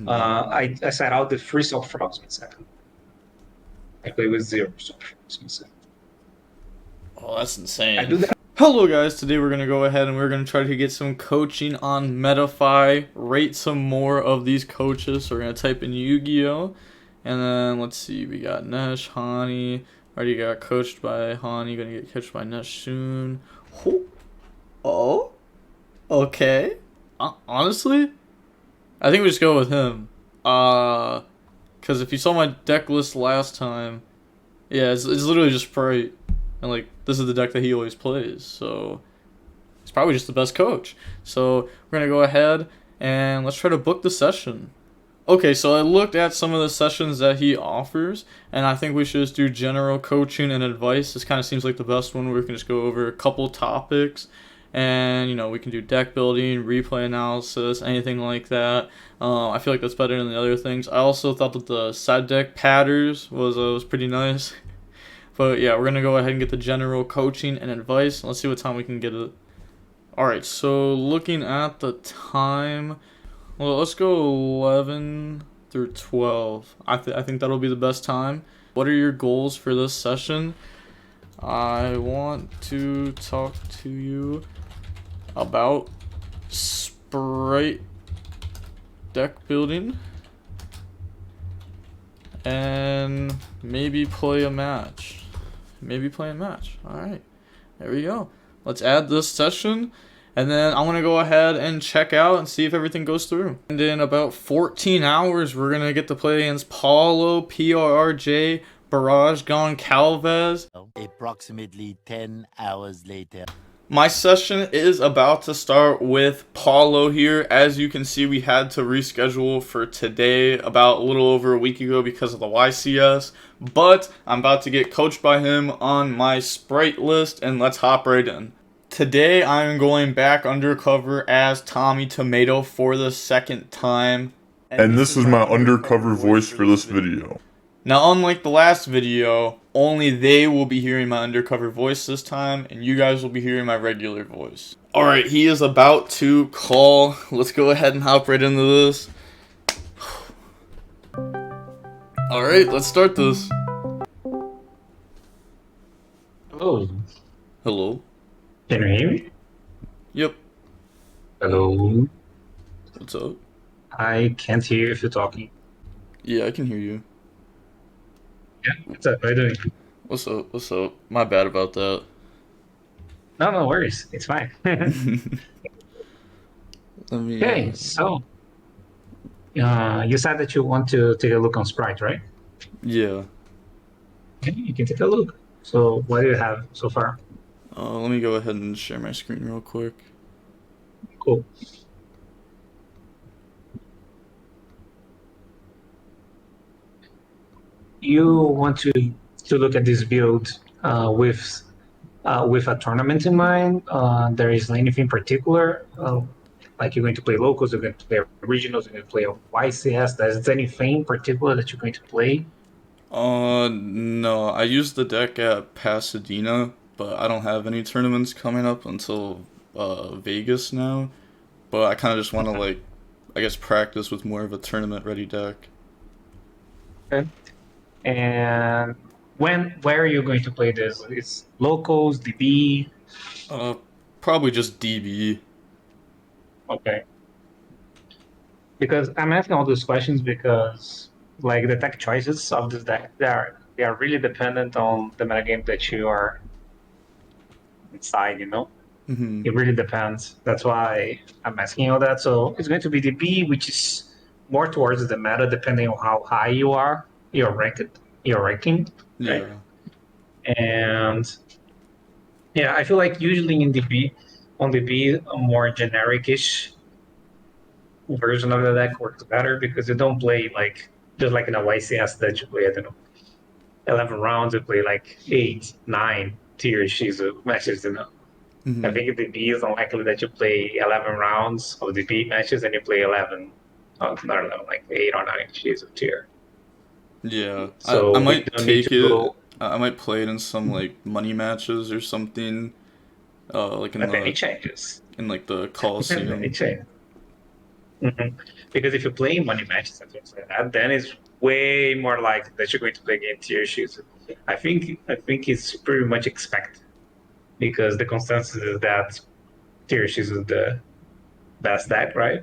I set out the free salt frogs in second. I play with 0 salt frogs in second. Oh, that's I insane. do that. Hello guys, today we're going to go ahead and we're going to try to get some coaching on Metafy, rate some more of these coaches. So we're going to type in YuGiOh, and then let's see, we got Nesh, Hani, already got coached by Hani, going to get coached by Nesh soon. Oh, okay. Honestly, I think we just go with him. Because if you saw my deck list last time, yeah, it's literally just Sprite. And, like, this is the deck that he always plays, so he's probably just the best coach. So we're going to go ahead and let's try to book the session. Okay, so I looked at some of the sessions that he offers, and I think we should just do general coaching and advice. This kind of seems like the best one where we can just go over a couple topics, and, you know, we can do deck building, replay analysis, anything like that. I feel like that's better than the other things. I also thought that the side deck patterns was pretty nice. But yeah, we're going to go ahead and get the general coaching and advice. Let's see what time we can get it. Alright, so looking at the time, well, let's go 11 through 12. I think that'll be the best time. What are your goals for this session? I want to talk to you about Sprite deck building and maybe play a match. Alright, there we go. Let's add this session, and then I want to go ahead and check out and see if everything goes through. And in about 14 hours, we're going to get to play against Paulo, PRRJ, Barrage, Gonçalves. Approximately 10 hours later. My session is about to start with Paulo here. As you can see, we had to reschedule for today about a little over a week ago because of the YCS. But I'm about to get coached by him on my Sprite list, and let's hop right in. Today, I'm going back undercover as Tommy Tomato for the second time. And this is my undercover voice for this video. Now, unlike the last video, only they will be hearing my undercover voice this time, and you guys will be hearing my regular voice. Alright, he is about to call. Let's go ahead and hop right into this. Alright, let's start this. Hello. Hello? Can you hear me? Yep. Hello. What's up? I can't hear if you're talking. Yeah, I can hear you. Yeah. What's up? How you doing? What's up? What's up? My bad about that. No worries. It's fine. Let me, Okay, so you said that you want to take a look on Sprite, right? yeah. Okay, you can take a look. So what do you have so far? Let me go ahead and share my screen real quick. Cool. You want to look at this build with a tournament in mind. There is anything particular, like you're going to play locals, you're going to play regionals, you're going to play a YCS. There's anything particular that you're going to play? No, I used the deck at Pasadena, but I don't have any tournaments coming up until Vegas now. But I kind of just want to, like, I guess, practice with more of a tournament-ready deck. Okay. And where are you going to play this? It's locals, DB? Probably just DB. Okay. Because I'm asking all those questions because, like, the tech choices of this deck, they are really dependent on the metagame that you are inside, you know? Mm-hmm. It really depends. That's why I'm asking all that. So it's going to be DB, which is more towards the meta, depending on how high you are, your ranking, Yeah. right? And yeah, I feel like usually in DB, on DB, a more generic-ish version of the deck works better because you don't play like just like in a YCS that you play, I don't know, 11 rounds, you play like 8, 9 tier Shizu matches, you know. I Mm-hmm. think the DB is unlikely that you play 11 rounds of DB matches and you play 11, not 11, like 8 or 9 Shizu tier. Yeah. I So we might don't need take to it. go I might play it in some, like, money matches or something. Like in with any the changes. in like the Any Coliseum. change. Because if you play money matches and things like that, then it's way more likely that you're going to play against tier Shizu. I think it's pretty much expected because the consensus is that tier Shizu is the best deck, right?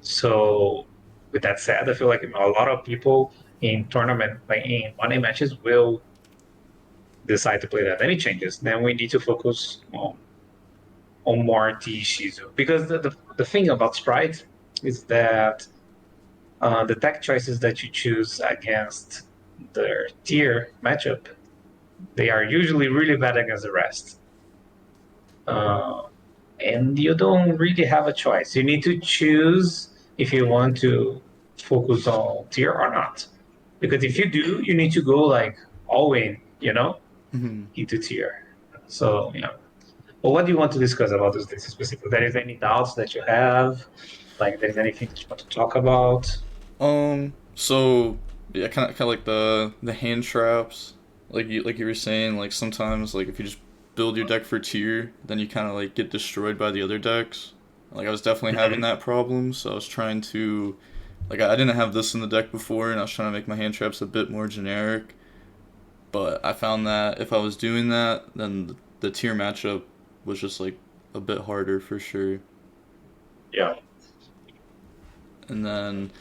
So with that said, I feel like a lot of people in tournament, like in money matches, will decide to play that. Any changes, then we need to focus on more T Shizu. Because the thing about Sprite is that the deck choices that you choose against the tier matchup, they are usually really bad against the rest. And you don't really have a choice. You need to choose if you want to focus on tier or not. Because if you do, you need to go like all in, into tier. So, Well, what do you want to discuss about this decks specifically? There is any doubts that you have? Like, there is anything that you want to talk about? So yeah, kind of like the hand traps, like you were saying, like sometimes like if you just build your deck for tier, then you kind of like get destroyed by the other decks. Like I was definitely having that problem, so I was trying to, like I didn't have this in the deck before, and I was trying to make my hand traps a bit more generic. But I found that if I was doing that, then the tier matchup was just like a bit harder for sure. Yeah. And then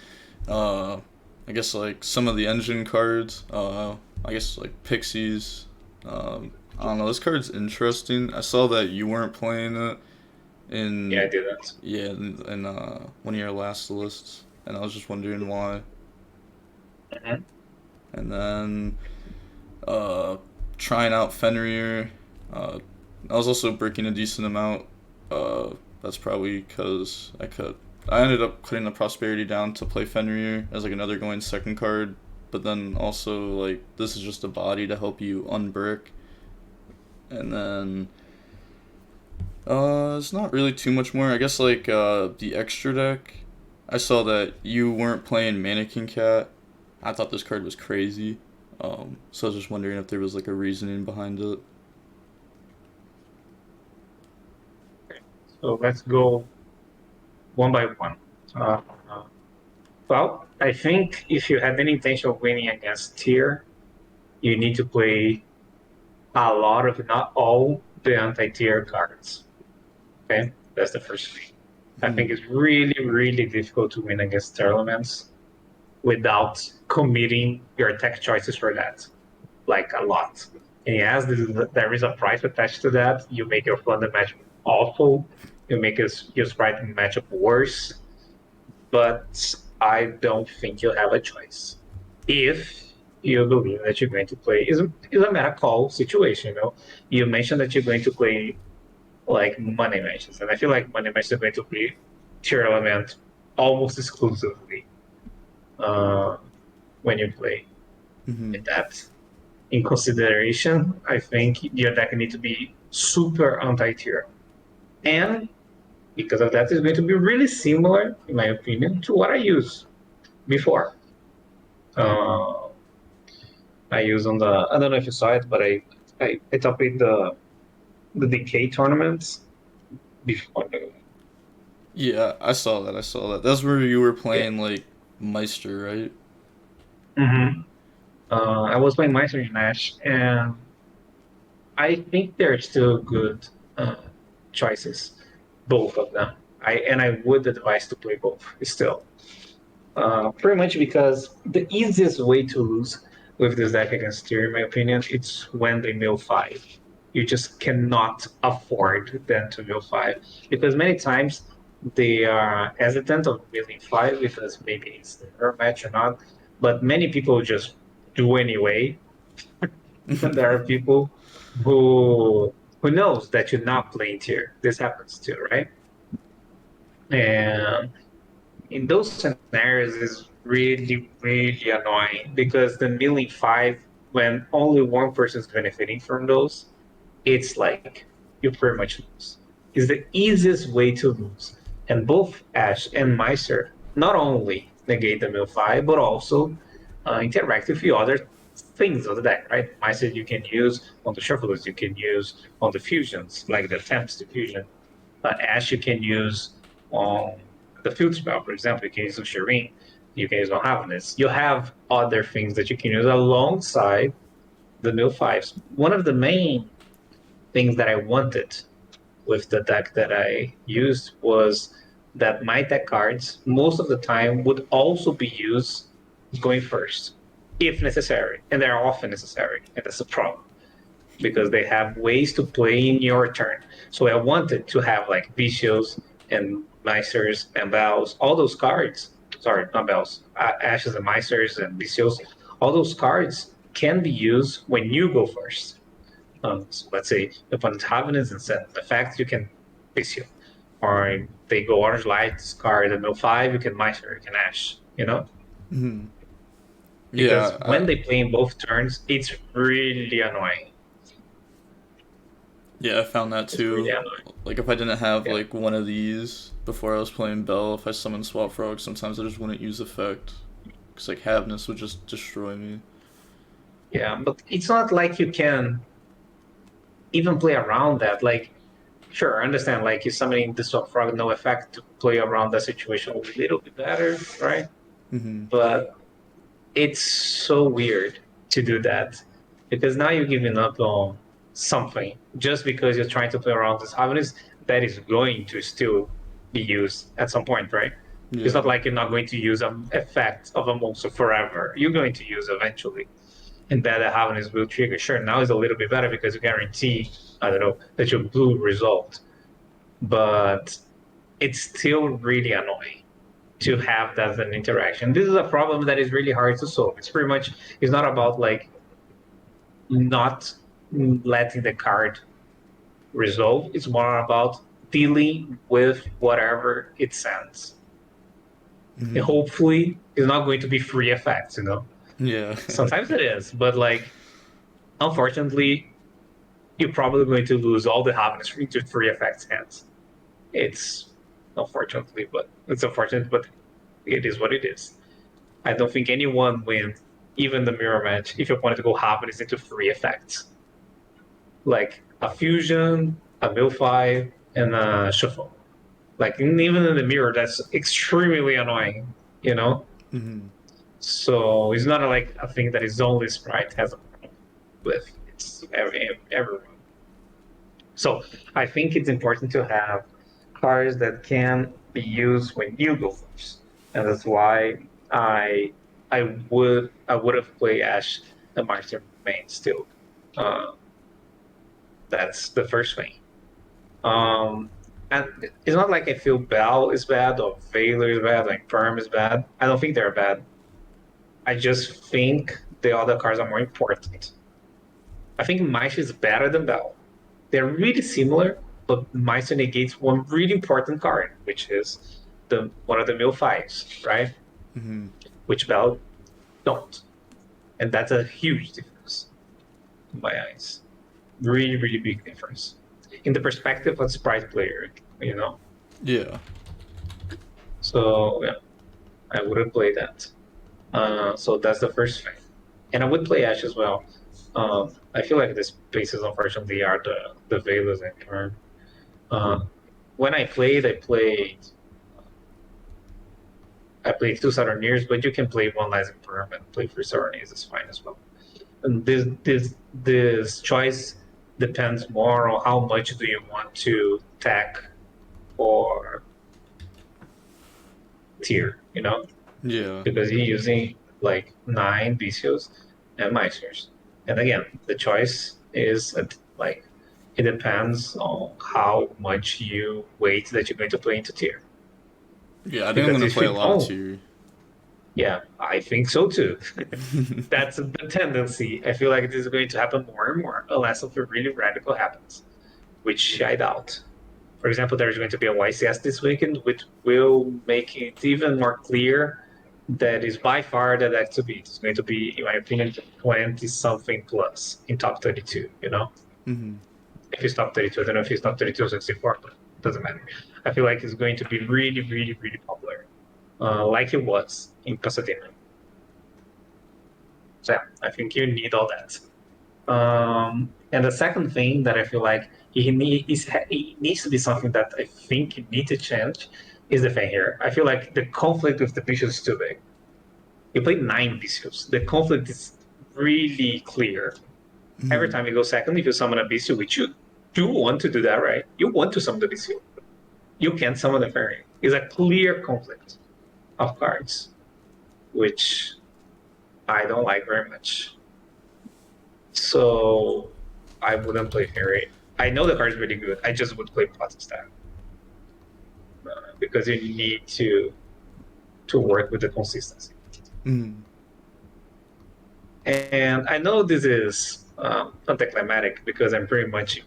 I guess like some of the engine cards, I guess like Pixies. I don't know. This card's interesting. I saw that you weren't playing it in Yeah, I didn't. in one of your last lists, and I was just wondering why. Mhm. And then trying out Fenrir. I was also breaking a decent amount. That's probably because I ended up cutting the prosperity down to play Fenrir as like another going second card, but then also like this is just a body to help you unbrick. And then it's not really too much more. I guess like the extra deck. I saw that you weren't playing Mannequin Cat. I thought this card was crazy. So I was just wondering if there was like a reasoning behind it. So let's go one by one. Uh, well, I think if you have any intention of winning against tier, you need to play a lot of, not all, the anti-tier cards. Okay, that's the first thing. I think it's really, really difficult to win against elements without committing your tech choices for that, like a lot. And yes, there is a price attached to that. You make your funded match awful. You make your sprite matchup worse. But I don't think you have a choice. If you believe that you're going to play, is a meta call situation. You mentioned that you're going to play like money matches, and I feel like money matches are going to be tier element almost exclusively when you play. With that in consideration, I think your deck needs to be super anti-tier, and because of that, it's going to be really similar, in my opinion, to what I used before. Uh, I use on the, I don't know if you saw it, but I top it the decay tournaments before. Yeah, I saw that. I saw that. That's where you were Yeah. playing like Meister, right? Mm-hmm. I was playing Meister in Nash, and I think they're still good choices, both of them. I would advise to play both still. Pretty much because the easiest way to lose with this deck against tier, in my opinion, it's when they mill five. You just cannot afford them to mill five because many times they are hesitant of milling five because maybe it's their match or not. But many people just do anyway. And there are people who knows that you're not playing tier. This happens too, right? And in those scenarios is really, really annoying because the milling five, when only one person is benefiting from those, it's like you pretty much lose. It's the easiest way to lose. And both Ash and Meister not only negate the mill five, but also interact with the other things on the deck, right? Meister you can use on the shufflers, you can use on the fusions, like the attempts to fusion. Ash you can use on the field spell, for example, you can use Shireen, you can use Unhappiness. You have other things that you can use alongside the mill fives. One of the main things that I wanted with the deck that I used was that my deck cards most of the time would also be used going first, if necessary, and they're often necessary, and that's a problem because they have ways to play in your turn. So I wanted to have like Vicios and Meisters and Bells, all those cards. Sorry, not Bells, Ashes and Meisters and Vicios. All those cards can be used when you go first. So let's say the opponent Haven's and send the fact you can Vicio. Or they go Orange Light, discard a mill five, you can Meister, you can Ash, you know? Mm-hmm. Because Yeah, when they play in both turns, it's really annoying. yeah, I found that It's really too. annoying. Like if I didn't have Yeah. like one of these before I was playing Bell, if I summoned Swap Frog, sometimes I just wouldn't use effect. Cause like Havness would just destroy me. Yeah, but it's not like you can even play around that. Like, sure, I understand, like, you're summoning the Swap Frog, no effect to play around that situation a little bit better, right? Mm-hmm. But it's so weird to do that because now you're giving up on something just because you're trying to play around this harvest that is going to still be used at some point, right? It's not Yeah. like you're not going to use an effect of a monster forever. You're going to use eventually. And that harvest will trigger. Sure, now it's a little bit better because you guarantee, I don't know, that your blue resolved. But it's still really annoying to have that as an interaction. This is a problem that is really hard to solve. It's pretty much, it's not about like not letting the card resolve. It's more about dealing with whatever it sends. And Mm-hmm. hopefully it's not going to be free effects, you know? Yeah. Sometimes it is, but like unfortunately, you're probably going to lose all the happiness to free effects hands. It's unfortunately, but it's unfortunate, but it is what it is. I don't think anyone wins, even the mirror match, if you wanted to go happiness into free effects. Like a fusion, a mill five, and a shuffle. Like even in the mirror, that's extremely annoying, you know? Mm-hmm. So it's not like a thing that is only Sprite has a problem with. It's everyone. So I think it's important to have cards that can be used when you go first, and that's why I would have played Ash and Master main still. Uh, that's the first thing. Um, and it's not like I feel Bell is bad or Valor is bad, like Perm is bad. I don't think they're bad. I just think the other cards are more important. I think Mice is better than Bell. They're really similar, but Meister negates one really important card, which is the one of the mill fives, right? Mm-hmm. Which Bell don't. And that's a huge difference in my eyes. Really, really big difference. In the perspective of Sprite player, you know. Yeah. So yeah, I wouldn't play that. So that's the first thing. And I would play Ash as well. I feel like the spaces unfortunately are the Velas and Turn. When I played two Saturniers, but you can play one Rising Perm and play three Saturniers is fine as well. And this choice depends more on how much do you want to tack or tier, you know, Yeah. because you're using like 9 Vicios and Meisters. And again, the choice is like it depends on how much you wait that you're going to play into tier. Yeah, I think I'm Because gonna if play a you lot of don't, tier. yeah, I think so too. That's the tendency. I feel like this is going to happen more and more unless something really radical happens, which I doubt. For example, there's going to be a YCS this weekend, which will make it even more clear that is by far the deck to beat. It's going to be, in my opinion, 20 something plus in top 32, you know? Mm-hmm. If it's top 32, I don't know if it's top 32 or 64, but it doesn't matter. I feel like it's going to be really, really, really popular, like it was in Pasadena. So yeah, I think you need all that. And the second thing that I feel like it needs to be something that I think you need to change is the thing here. I feel like the conflict with the bishop is too big. You play 9 bishops. The conflict is really clear. Every time you go second, if you summon a bishop, which you do want to do that, right? You want to summon the bishop. You can't summon the fairy. It's a clear conflict of cards, which I don't like very much. So I wouldn't play fairy. I know the card is really good. I just would play Protestant because you need to work with the consistency. And I know this is anticlimactic because I'm pretty much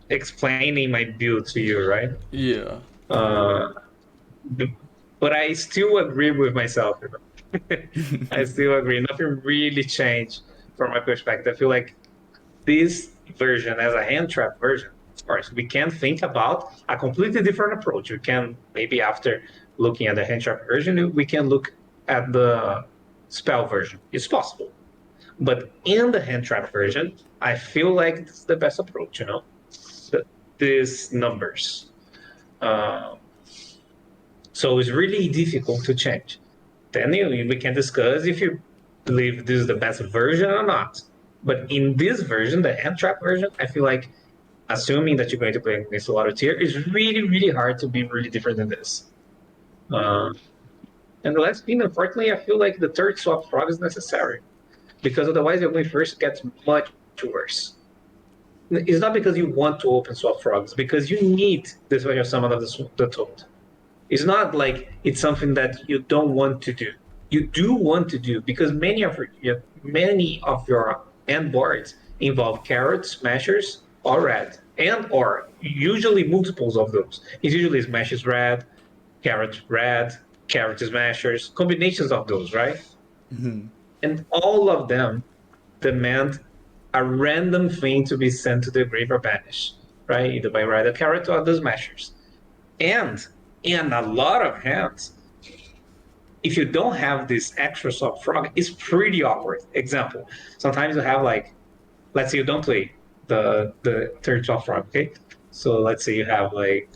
explaining my build to you, right? Yeah. But I still agree with myself. I still agree. Nothing really changed from my perspective. I feel like this version, as a hand trap version, of course, we can think about a completely different approach. We can, maybe after looking at the hand trap version, we can look at the spell version. It's possible. But in the hand trap version, I feel like it's the best approach, you know? These numbers. So it's really difficult to change. Then we can discuss if you believe this is the best version or not. But in this version, the hand trap version, I feel like assuming that you're going to play against a lot of tier is really, really hard to be really different than this. And the last thing, unfortunately, I feel like the third swap frog is necessary because otherwise your way first gets much worse. It's not because you want to open swap frogs, because you need this special summon of the toad. It's not like it's something that you don't want to do. You do want to do because many of your end boards involve carrots, smashers, or red, and or usually multiples of those. It's usually smashes red, carrot smashers, combinations of those, right? And all of them demand a random thing to be sent to the grave or banished, right? Either by red or carrot or the smashers. And in a lot of hands, if you don't have this extra soft frog, it's pretty awkward. Example, sometimes you have like, let's say you don't play the third soft frog, okay? So let's say you have like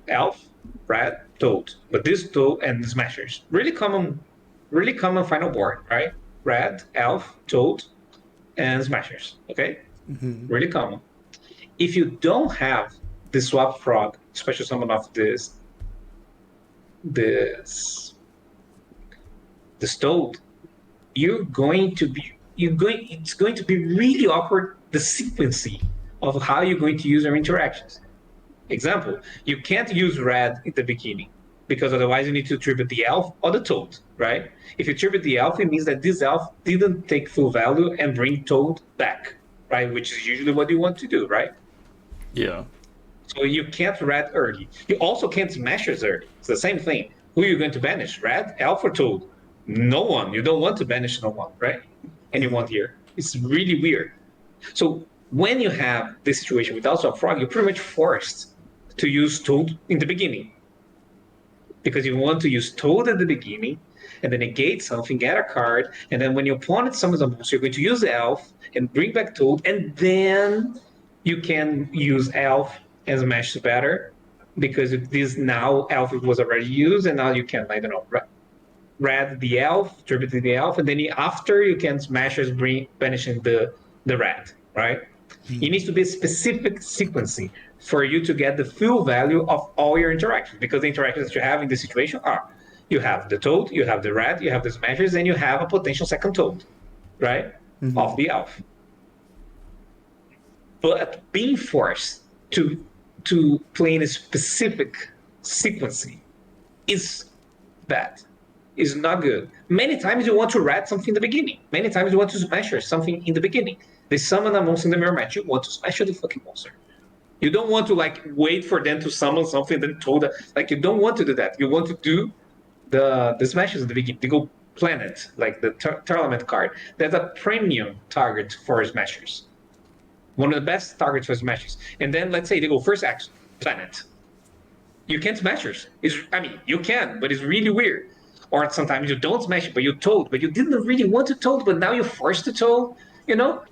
elf, rat, toad, but this toad and smashers, really common final board, right? Rat, elf, toad, and smashers, okay? Really common. If you don't have the swap frog, special summon of this toad, it's going to be really awkward, the sequencing of how you're going to use your interactions. Example, you can't use red in the beginning because otherwise you need to tribute the elf or the toad, right? If you tribute the elf, it means that this elf didn't take full value and bring toad back, right? Which is usually what you want to do, right? Yeah. So you can't red early. You also can't smashers early. It's the same thing. Who are you going to banish? Red, elf, or toad? No one. You don't want to banish no one, right? Anyone here. It's really weird. So when you have this situation without a frog, you're pretty much forced to use toad in the beginning. Because you want to use toad at the beginning and then negate something, get a card, and then when your opponent summons a monster, you're going to use elf and bring back toad, and then you can use elf and smash better because this now elf was already used, and now you can, I don't know, red the elf, tribute the elf, and then after you can smashers bring banishing the red, right? It needs to be a specific sequencing for you to get the full value of all your interactions, because the interactions that you have in this situation are you have the toad, you have the red, you have the smashers, and you have a potential second toad, right? Of the elf. But being forced to play in a specific sequencing is bad. Is not good. Many times you want to rat something in the beginning. Many times you want to smash something in the beginning. They summon a monster in the mirror match. You want to smash the fucking monster. You don't want to like wait for them to summon something, then told that. Like you don't want to do that. You want to do the smashes at the beginning. They go planet, like the tournament card. That's a premium target for smashers. One of the best targets for smashers. And then let's say they go first action, planet. You can't smashers. I mean, you can, but it's really weird. Or sometimes you don't smash it, but you told, but you didn't really want to told, but now you're forced to told, you know?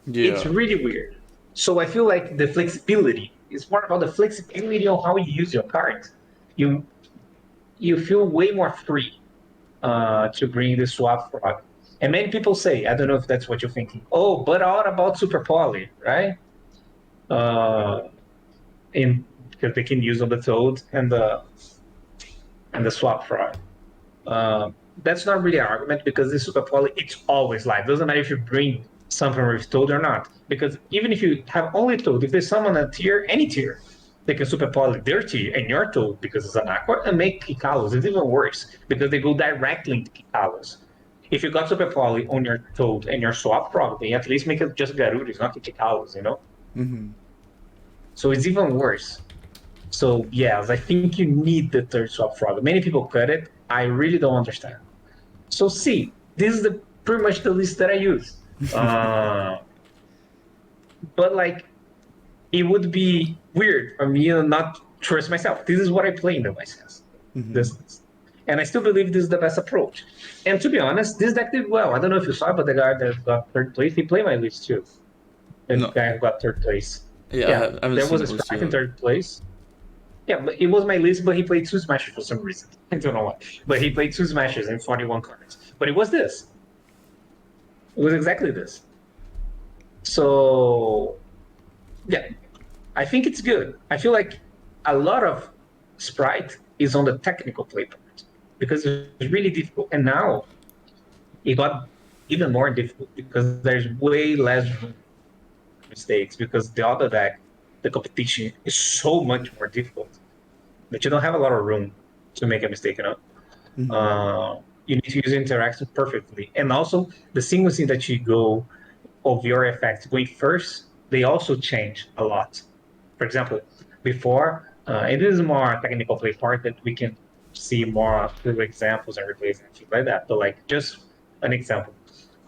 Yeah. It's really weird. So I feel like the flexibility is more about the flexibility of how you use your cards you you feel way more free to bring the swap frog. And many people say, I don't know if that's what you're thinking. Oh, but what about super poly, right? Uh, in because they can use on the toad and the swap frog. That's not really an argument because this super poly it's always live. Doesn't matter if you bring something with toad or not. Because even if you have only toad, if there's someone a tier, any tier, they can super poly their tier and your toad because it's an aqua and make Kikalos. It's even worse because they go directly into Kikalos. If you got super poly on your toad and your swap frog, they at least make it just Garudis, not Kikalos, you know? Mm-hmm. So it's even worse. So yes, I think you need the third swap frog. Many people cut it. I really don't understand. So see, this is the pretty much the list that I use. But like, it would be weird for me to not trust myself. This is what I play in the YCS. Mm-hmm. This, and I still believe this is the best approach. And to be honest, this deck did well. I don't know if you saw, but the guy that got third place, he played my list too. The No. guy who got third place. Yeah, Yeah, I haven't there seen was a the list strike in yet. third place. Yeah, but it was my list, but he played two smashes for some reason. I don't know why. But he played two smashes and 41 cards. But it was this. It was exactly this. So yeah, I think it's good. I feel like a lot of Sprite is on the technical play part because it's really difficult. And now it got even more difficult because there's way less room for mistakes because the other deck, the competition is so much more difficult that you don't have a lot of room to make a mistake, you know? Mm-hmm. You need to use interaction perfectly. And also the sequencing that you go of your effects going first, they also change a lot. For example, before, it is more technical play part that we can see more through examples and replays and things like that. But like just an example,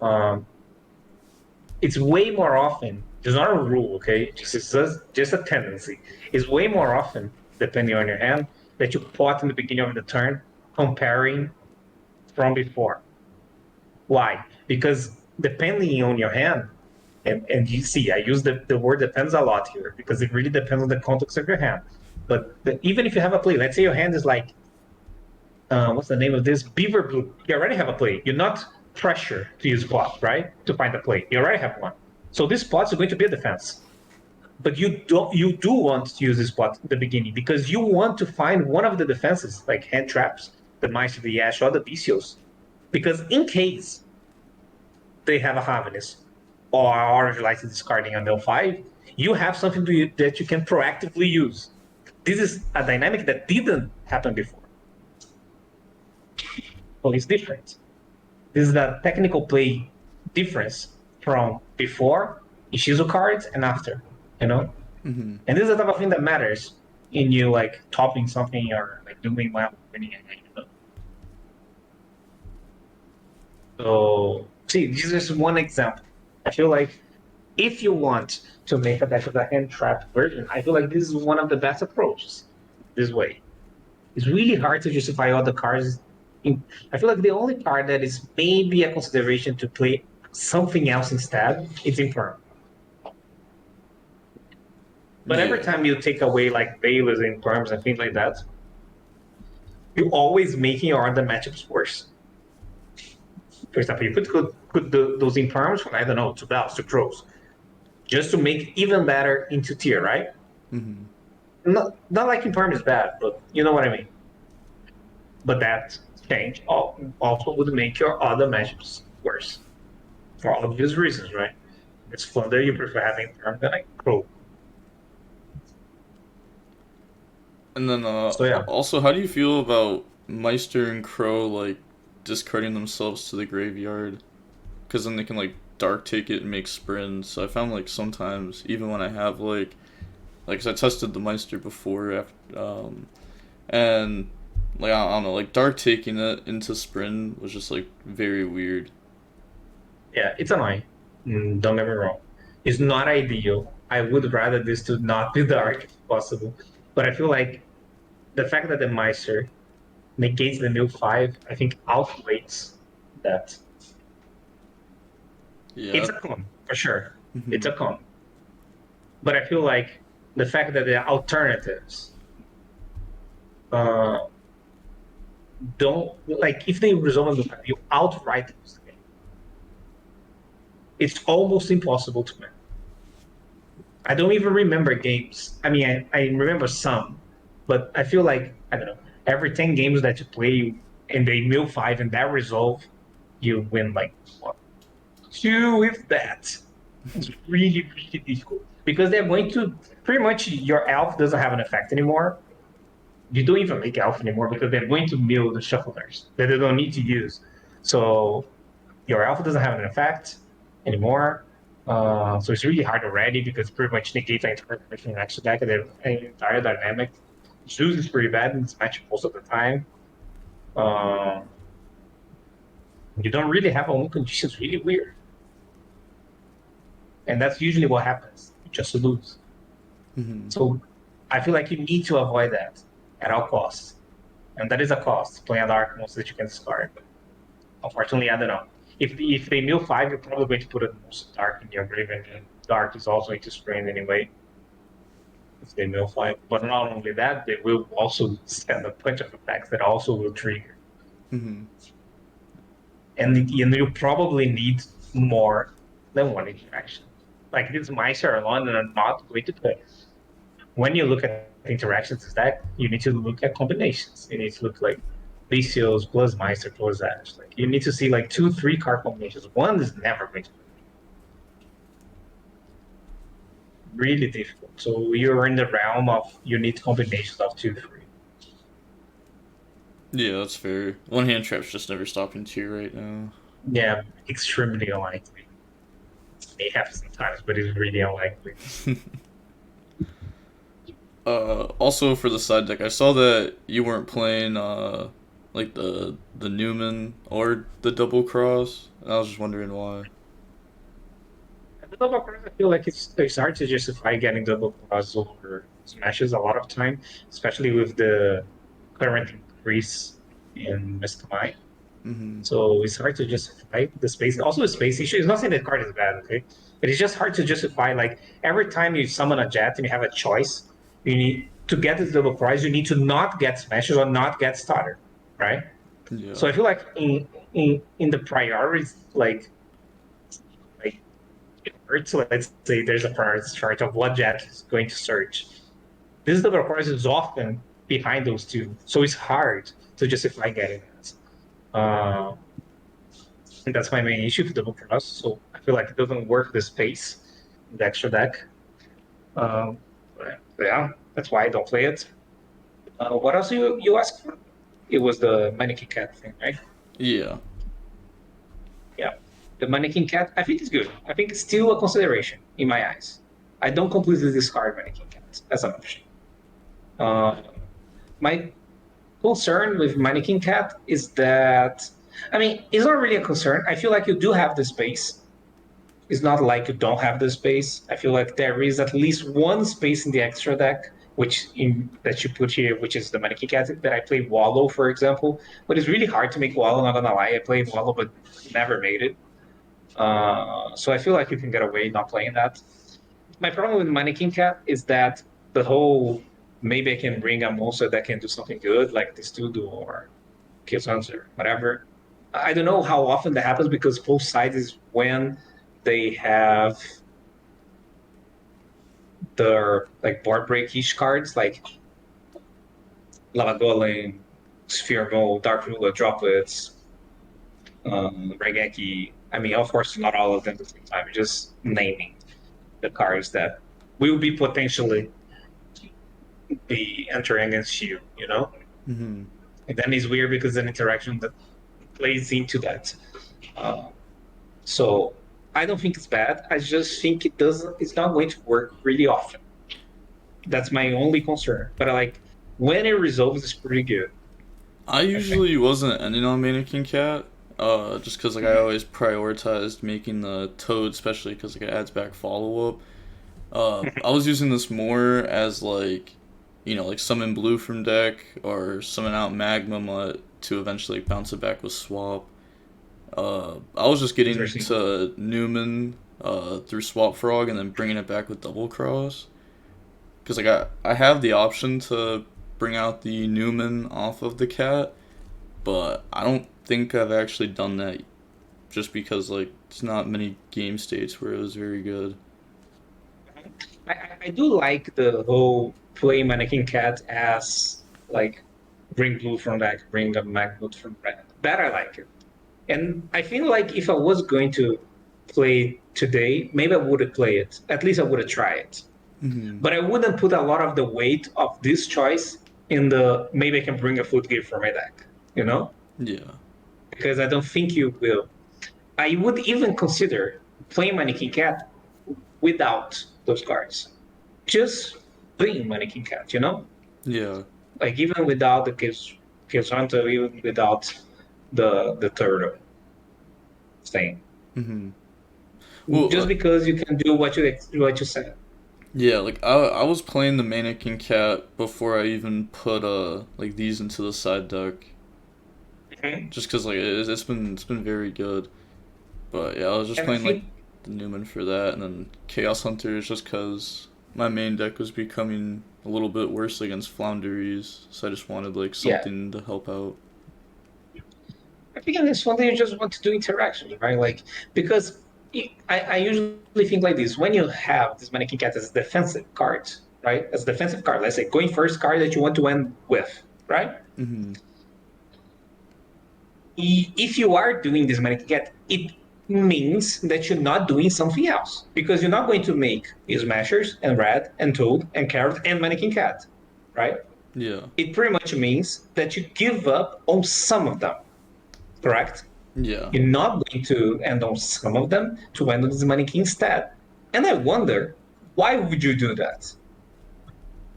um, it's way more often. It's not a rule, okay? Just a tendency. It's way more often, depending on your hand, that you pot in the beginning of the turn, comparing from before. Why? Because depending on your hand, and you see, I use the word depends a lot here because it really depends on the context of your hand. But even if you have a play, let's say your hand is like, what's the name of this? Beaver Blue. You already have a play. You're not pressure to use pot, right? To find a play. You already have one. So this pot is going to be a defense. But you do want to use this pot at the beginning because you want to find one of the defenses, like hand traps, the mice, the ash, or the bestials. Because in case they have a Ravenous or Orange Light discarding a mill 5, you have something that you can proactively use. This is a dynamic that didn't happen before. So it's different. This is a technical play difference from before Ishizu cards and after, you know? Mm-hmm. And this is the type of thing that matters in you like topping something or like doing well, winning a game, you know? So see, this is just one example. I feel like if you want to make a deck with a hand trapped version, I feel like this is one of the best approaches. This way, it's really hard to justify all the cards. I feel like the only card that is maybe a consideration to play something else instead is Imperm. But every Yeah. time you take away like Baylors and Imperms and things like that, you're always making your other matchups worse. For example, you could do those Imperms from I don't know to Bells to Crows just to make even better into tier, right? Mm-hmm. Not like Imperm is bad, but you know what I mean. But that change also would make your other matchups worse for obvious reasons, right? It's Flunder, you prefer having Imperm than like Crow. And then So yeah, also, how do you feel about Meister and Crow like discarding themselves to the graveyard? Because then they can like dark take it and make sprints. So I found like sometimes even when I have like 'cause I tested the Meister before after and like I don't know, like dark taking it into sprint was just like very weird. yeah, it's annoying. Don't get me wrong. It's not ideal. I would rather this to not be dark if possible. But I feel like the fact that the Meister negates the new 5, I think outweighs that. It's Yeah. a con, for sure. It's Hmm. a con. But I feel like the fact that there are alternatives don't like if they resolve the you outright lose the game. It's almost impossible to win. I don't even remember games. I mean, I remember some, but I feel like I don't know. Every 10 games that you play and they mill five and that resolve, you win like what, two if that. It's really really difficult because they're going to pretty much your elf doesn't have an effect anymore. You don't even make elf anymore because they're going to mill the shufflers that they don't need to use. So your alpha doesn't have an effect anymore. So it's really hard already because pretty much negates the entire action deck and the entire dynamic. Zeus is pretty bad in this match most of the time. Um, you don't really have own conditions, really weird. And that's usually what happens. You just lose. Mm-hmm. So I feel like you need to avoid that at all costs. And that is a cost, playing a dark most that you can discard. Unfortunately, I don't know. If they mill five, you're probably going to put a most dark in your grave, and dark is also going to strain anyway. If they mill five, but not only that, they will also send a bunch of attacks that also will trigger. Mm-hmm. And you probably need more than one interaction. Like these mice are alone and are not going to play. When you look at interactions stack, you need to look at combinations. You need to look like Licios plus Meister plus Ash. Like you need to see like 2, 3 card combinations. One is never going to be really difficult. So you're in the realm of you need combinations of 2, 3. Yeah, that's fair. One hand trap's just never stopping two right now. Yeah, extremely unlikely. It may happen sometimes, but it's really unlikely. Also for the side deck, I saw that you weren't playing like the Newman or the double cross. And I was just wondering why. The double cross, I feel like it's hard to justify getting double cross over smashes a lot of time, especially with the current increase in Mist Mind. Mm-hmm. So it's hard to justify the space. Also, the space issue is not saying the card is bad, okay? But it's just hard to justify. Like every time you summon a jet and you have a choice, you need to get this double prize. You need to not get smashes or not get starter, right? Yeah. So I feel like in the priorities, like it hurts. Let's say there's a priority chart of what jet is going to search. This double prize is often behind those two, so it's hard to justify getting that. And that's my main issue with double cross. So I feel like it doesn't work the space in the extra deck. But yeah, that's why I don't play it. What else you asked for? It was the mannequin cat thing, right? Yeah. Yeah, the mannequin cat. I think it's good. I think it's still a consideration in my eyes. I don't completely discard mannequin cat as an option. Uh, my concern with mannequin cat is that I mean it's not really a concern. I feel like you do have the space. It's not like you don't have the space. I feel like there is at least one space in the extra deck, that you put here, which is the Mannequin Cat that I play Wallow, for example. But it's really hard to make Wallow, not gonna lie. I played Wallow but never made it. So I feel like you can get away not playing that. My problem with Mannequin Cat is that the whole maybe I can bring a monster that can do something good, like this Tudu or Kill Hunter, whatever. I don't know how often that happens because both sides is when they have their like board breakish cards like Lava Golem, Sphere Mold, Dark Ruler, Droplets, Regeki. I mean, of course, not all of them at the same time. Just naming the cards that will be potentially be entering against you. You know, Mm-hmm. and then it's weird because an interaction that plays into that. Uh, so I don't think it's bad. I just think it doesn't. It's not going to work really often. That's my only concern. But like when it resolves, it's pretty good. I I think. usually wasn't ending on Mannequin Cat, just because like I always prioritized making the Toad, especially because like it adds back follow up. I was using this more as like, like summon blue from deck or summon out Magma Mutt to eventually bounce it back with swap. I was just getting Interesting. to Newman through Swap Frog and then bringing it back with Double Cross. Because like I have the option to bring out the Newman off of the cat, but I don't think I've actually done that just because like it's not many game states where it was very good. I do like the whole play mannequin cat as like bring blue from deck, bring the magnet from red. That I like it. And I feel like if I was going to play today, maybe I would play it. At least I would have tried it. Mm-hmm. But I wouldn't put a lot of the weight of this choice in the maybe I can bring a foot gear for my deck, you know? Yeah. Because I don't think you will. I would even consider playing Mannequin Cat without those cards. Just playing Mannequin Cat, you know? Yeah. Like even without the Kills Hunter, even without the turtle thing. Mm-hmm. Well, Just because you can do what you said. yeah, like I was playing the Mannequin Cat before I even put like these into the side deck, Mhm. just because like it's been very good. But yeah, I was just And I playing like think the Newman for that, and then Chaos Hunter is just because my main deck was becoming a little bit worse against Flounderies, so I just wanted like yeah, something to help out. I think in this one you just want to do interactions, right? Like because I usually think like this: when you have this Mannequin Cat as a defensive card, right? As a defensive card, let's say going first card that you want to end with, right? Mm-hmm. If you are doing this Mannequin Cat, it means that you're not doing something else because you're not going to make Smashers and Red and Toad and Carrot and Mannequin Cat, right? Yeah. It pretty much means that you give up on some of them, correct? Yeah. You're not going to end on some of them to end on this mannequin instead. And I wonder, why would you do that?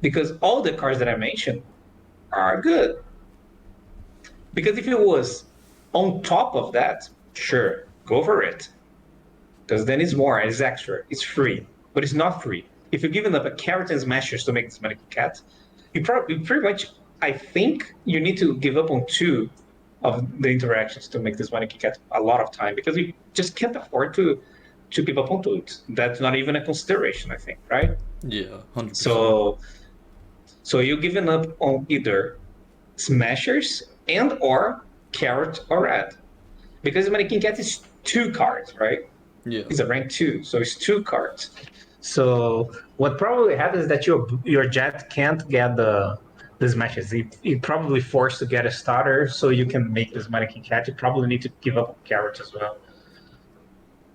Because all the cards that I mentioned are good. Because if it was on top of that, sure, go for it. Because then it's more, it's extra, it's free. But it's not free. If you're giving up a carrot and smashers to make this mannequin cat, you probably pretty much, I think you need to give up on two of the interactions to make this mannequin cat a lot of time because you just can't afford to give up on two. That's not even a consideration, I think, right? Yeah. 100%. So so you're giving up on either smashers and or carrot or red. Because the mannequin cat is two cards, right? Yeah. It's a rank two, so it's two cards. So what probably happens is that your jet can't get the smashes. It probably forced to get a starter so you can make this mannequin cat. You probably need to give up on carrot as well.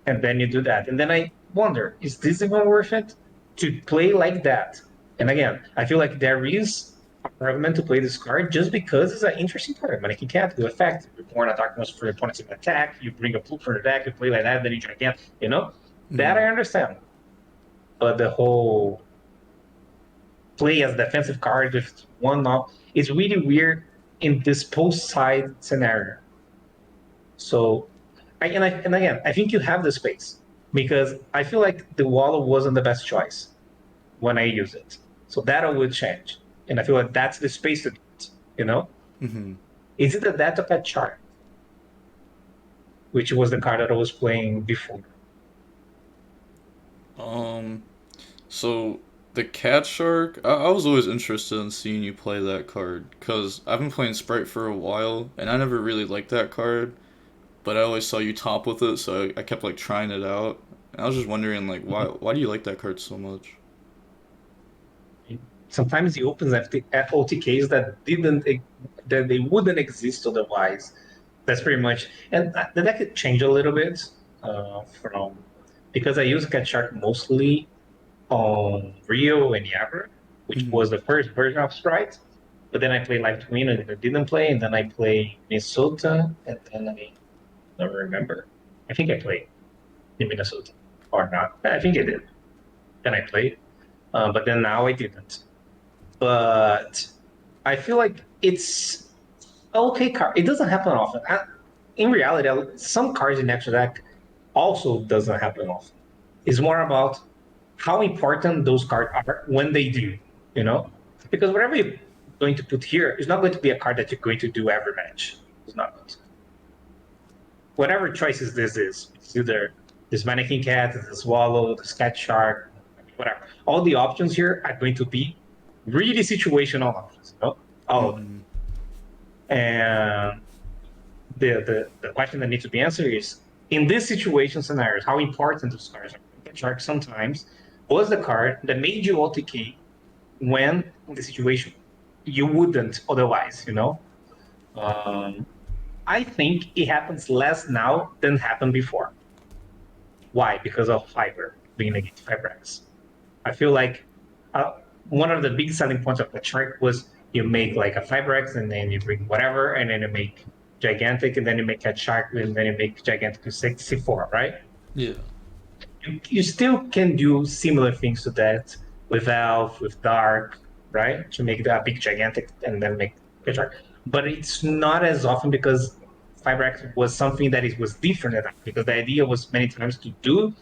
And then you do that. And then I wonder, is this even worth it to play like that? And again, I feel like there is an argument to play this card just because it's an interesting card. Mannequin Cat, good effect. You born a darkness for your opponent's attack. You bring a pool for the deck. You play like that. Then you try again. You know that Mm-hmm. I understand, but the whole play as defensive card with one off is really weird in this post side scenario. So and again, I think you have the space because I feel like the wallet wasn't the best choice when I use it. So that I would change. And I feel like that's the space to do it, you know? Mm-hmm. Is it a data pet chart, which was the card that I was playing before? Um. So the Cat Shark, I was always interested in seeing you play that card because I've been playing Sprite for a while and I never really liked that card, but I always saw you top with it, so I kept like trying it out. And I was just wondering like why do you like that card so much? Sometimes he opens OTKs that they wouldn't exist otherwise. That's pretty much, and the deck could change a little bit from because I use Cat Shark mostly on Rio and Yabra, which Mm-hmm. was the first version of Sprite. But then I played Live Twin and I didn't play, and then I played Minnesota, and then I don't remember. I think I played in Minnesota or not. I think I did. Then I played, but then now I didn't. But I feel like it's okay card. It doesn't happen often. In reality, some cards in extra deck also doesn't happen often. It's more about how important those cards are when they do, you know? Because whatever you're going to put here is not going to be a card that you're going to do every match. It's not. Whatever choices this is, it's either this mannequin cat, this swallow, this cat shark, whatever. All the options here are going to be really situational options, you know, all of them. And the question that needs to be answered is, in this situation scenarios, how important those cards are. Shark sometimes was the card that made you OTK when in the situation you wouldn't otherwise, you know. Um, I think it happens less now than happened before. Why? Because of fiber being against FiberX. I feel like uh, one of the big selling points of the chart was you make like a FiberX and then you bring whatever, and then you make gigantic, and then you make a shark, and then you make gigantic to C4, right? Yeah. You still can do similar things to that with Elf, with Dark, right? To make that big gigantic and then make a shark. But it's not as often because FiberX was something that it was different enough, because the idea was many times to do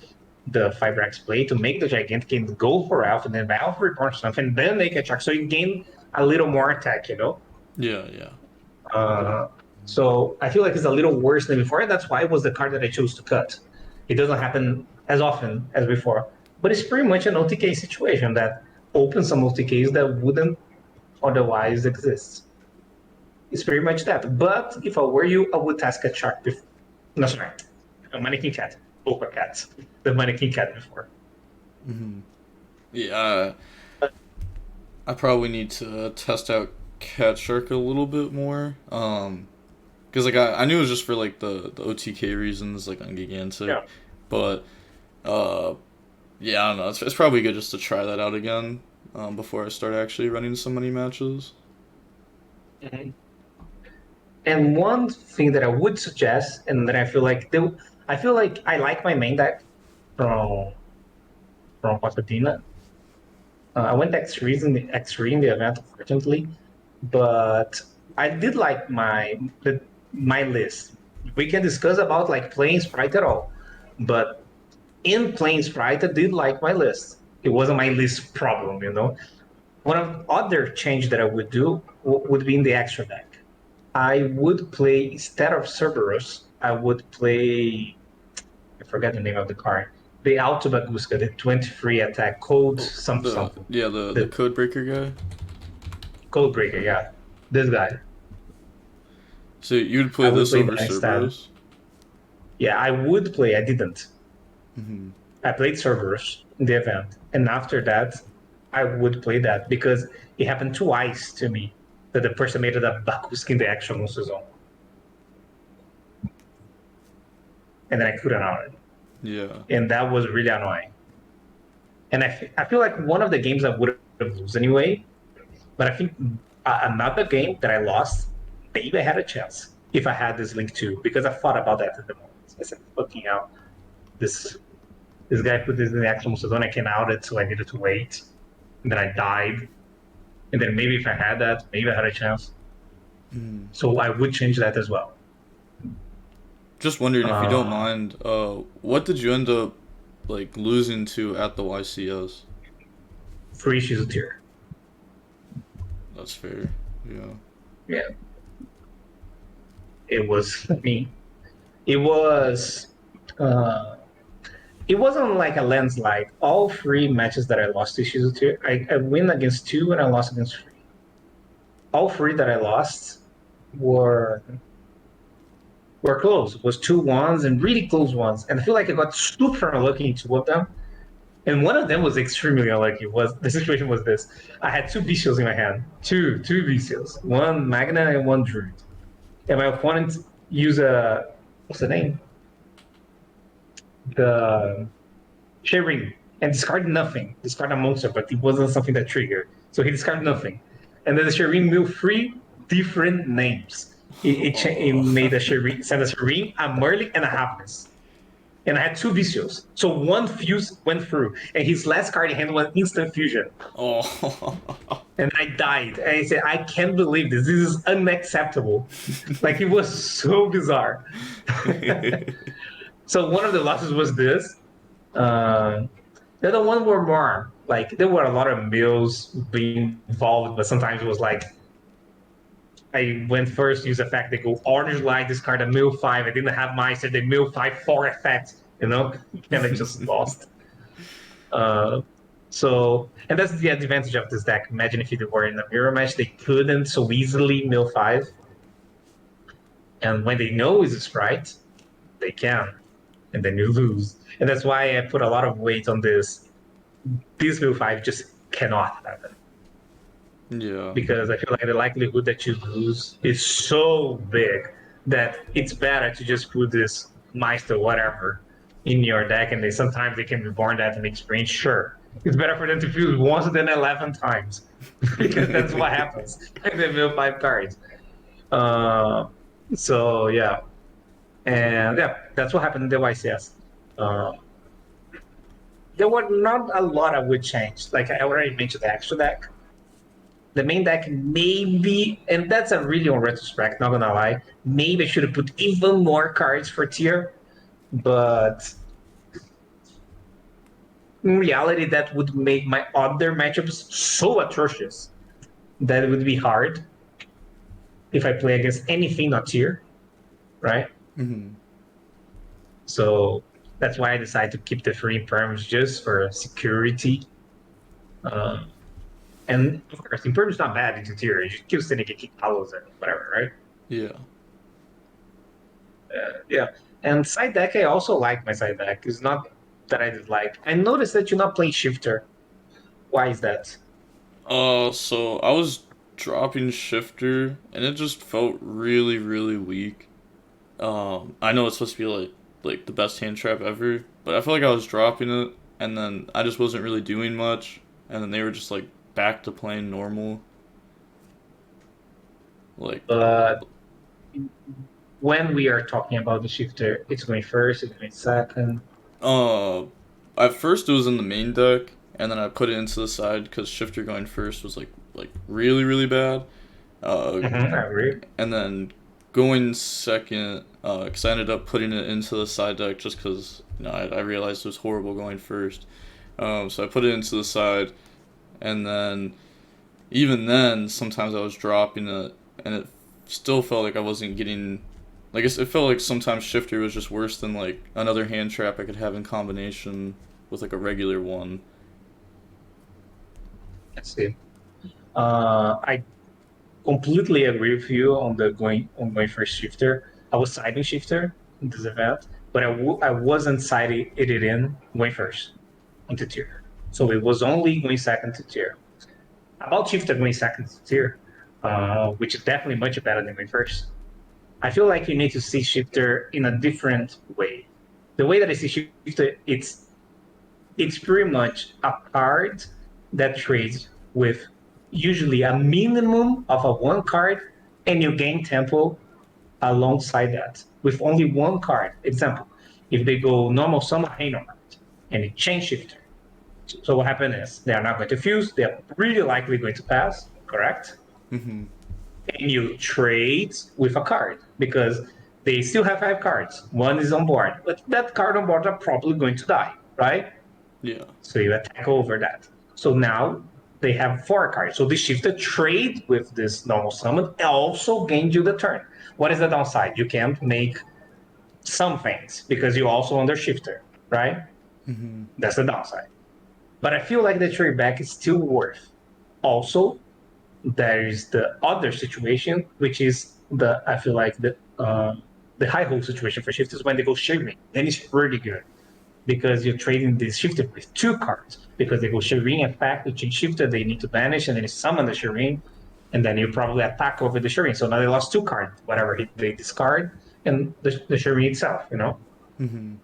the FiberX play to make the gigantic and go for Elf, and then by Elf reborn something, and then make a shark. So you gain a little more attack, you know? Yeah, yeah. Uh, so I feel like it's a little worse than before, and that's why it was the card that I chose to cut. It doesn't happen as often as before, but it's pretty much an OTK situation that opens some OTKs that wouldn't otherwise exist. It's pretty much that. But if I were you, I would task a shark before. No, sorry, a mannequin cat, Boca cat, the mannequin cat before. Yeah, I probably need to test out Cat Shark a little bit more. Because like I knew it was just for like the OTK reasons, like on Gigantic, Yeah. but yeah, I don't know. It's probably good just to try that out again before I start actually running some money matches. Mm-hmm. And one thing that I would suggest, and that I feel like I like my main deck from Pasadena. I went X3 in the event, unfortunately, but I did like my list. We can discuss about like playing Sprite at all, but in playing Sprite, I did like my list. It wasn't my list problem, you know. One of other change that I would do would be in the extra deck. I would play, instead of Cerberus, I would play, I forget the name of the card. The Autobaguska, the 23 attack, code Oh, something. the The code breaker guy. code breaker, yeah. This guy. So you'd I play would this play over that instead. Cerberus? Yeah, I would play. I didn't. Mm-hmm. I played Cerberus in the event. And after that, I would play that because it happened twice to me that the person made it a Bakusk in the actual season. And then I couldn't out it. Yeah. And that was really annoying. And I feel like one of the games I would have lost anyway, but I think another game that I lost, maybe I had a chance if I had this link too, because I thought about that at the moment. I said, fucking out. This guy put this in the actual season, I can out it, so I needed to wait. And then I died. And then maybe if I had that, maybe I had a chance. So I would change that as well. Just wondering if you don't Uh, mind, what did you end up like losing to at the YCS? Free issues tier. That's fair. Yeah. Yeah. It was me. It was it wasn't like a landslide. All three matches that I lost to Shizu, I win against two and I lost against three. All three that I lost were were close. It was 2-1s and really close ones. And I feel like I got super unlucky in two of them. And one of them was extremely unlucky. Was the situation was this: I had two Bestials in my hand, two Bestials, one Magna and one Druid, and my opponent used a what's the name? The Shayrin, and discarded nothing. Discarded a monster, but it wasn't something that triggered. So he discarded nothing. And then the Shayrin knew three different names. It Oh. made a Shayrin, sent a Shayrin, a Merlin, and a Hapless. And I had two Vicios. So one fuse went through, and his last card in hand was instant fusion. Oh. And I died. And I said, I can't believe this. This is unacceptable. Like, it was so bizarre. So one of the losses was this. The other one were more like there were a lot of mills being involved, but sometimes it was like I went first, use effect, they go orange light, discard a mill 5. I didn't have Meister, they mill 5 4 effects, you know, and I just lost. Uh, So, and that's the advantage of this deck. Imagine if it were in a mirror match, they couldn't so easily mill 5. And when they know it's a sprite, they can. And then you lose. And that's why I put a lot of weight on this. This mill 5 just cannot happen. Yeah. Because I feel like the likelihood that you lose is so big that it's better to just put this Meister whatever in your deck, and sometimes they can be born that and experience. Sure, it's better for them to fuse once than 11 times because that's what happens. They mill 5 cards. Uh, so yeah, and yeah, that's what happened in the YCS. Uh, there were not a lot I would change. Like I already mentioned, the extra deck. The main deck maybe, and that's a really on retrospect, not gonna lie, maybe I should have put even more cards for tier, but in reality, that would make my other matchups so atrocious that it would be hard if I play against anything not tier, right? Mm-hmm. So that's why I decided to keep the free perms just for security. And of course, imperm is not bad into tier. You just kill Cynic and kick Paulos and whatever, right? Yeah. Yeah. And side deck, I also like my side deck. It's not that I dislike. I noticed that you're not playing Shifter. Why is that? So I was dropping Shifter, and it just felt really, really weak. I know it's supposed to be like the best hand trap ever, but I felt like I was dropping it, and then I just wasn't really doing much, and then they were just like back to playing normal. Like, But when we are talking about the Shifter, it's going first, it's going second. uh, at first it was in the main deck, and then I put it into the side because Shifter going first was like really, really bad. Uh, I agree. and then going second, because I ended up putting it into the side deck just because I realized it was horrible going first. So I put it into the side, and then even then, sometimes I was dropping it, and it still felt like I wasn't getting. Like it felt like sometimes Shifter was just worse than like another hand trap I could have in combination with like a regular one. Let's see. I completely agree with you on the going first Shifter. I was siding Shifter in this event, but I wasn't siding it in going first into tier. So it was only going second to tier. About Shifter going second to tier, which is definitely much better than going first. I feel like you need to see Shifter in a different way. The way that I see Shifter, it's pretty much a card that trades with usually a minimum of a one card, and you gain tempo alongside that with only one card. Example, if they go normal summon Hanormite and it change Shifter. So what happened is they are not going to fuse, they are really likely going to pass, correct? Mm-hmm. And you trade with a card because they still have 5 cards. One is on board, but that card on board are probably going to die, right? Yeah. So you attack over that. So now they have 4 cards. So they shift the trade with this normal summon also gains you the turn. What is the downside? You can't make some things because you also under shifter, right? Mm-hmm. That's the downside. But I feel like the trade back is still worth. Also, there is the other situation, which is I feel like the high hole situation for shifters when they go shivering. Then it's pretty good because you're trading this shifter with 2 cards because they go Shireen attack, the change shifter, they need to banish, and then you summon the Shireen, and then you probably attack over the Shireen. So now they lost 2 cards, whatever they discard, and the Shireen itself, you know? Mm-hmm.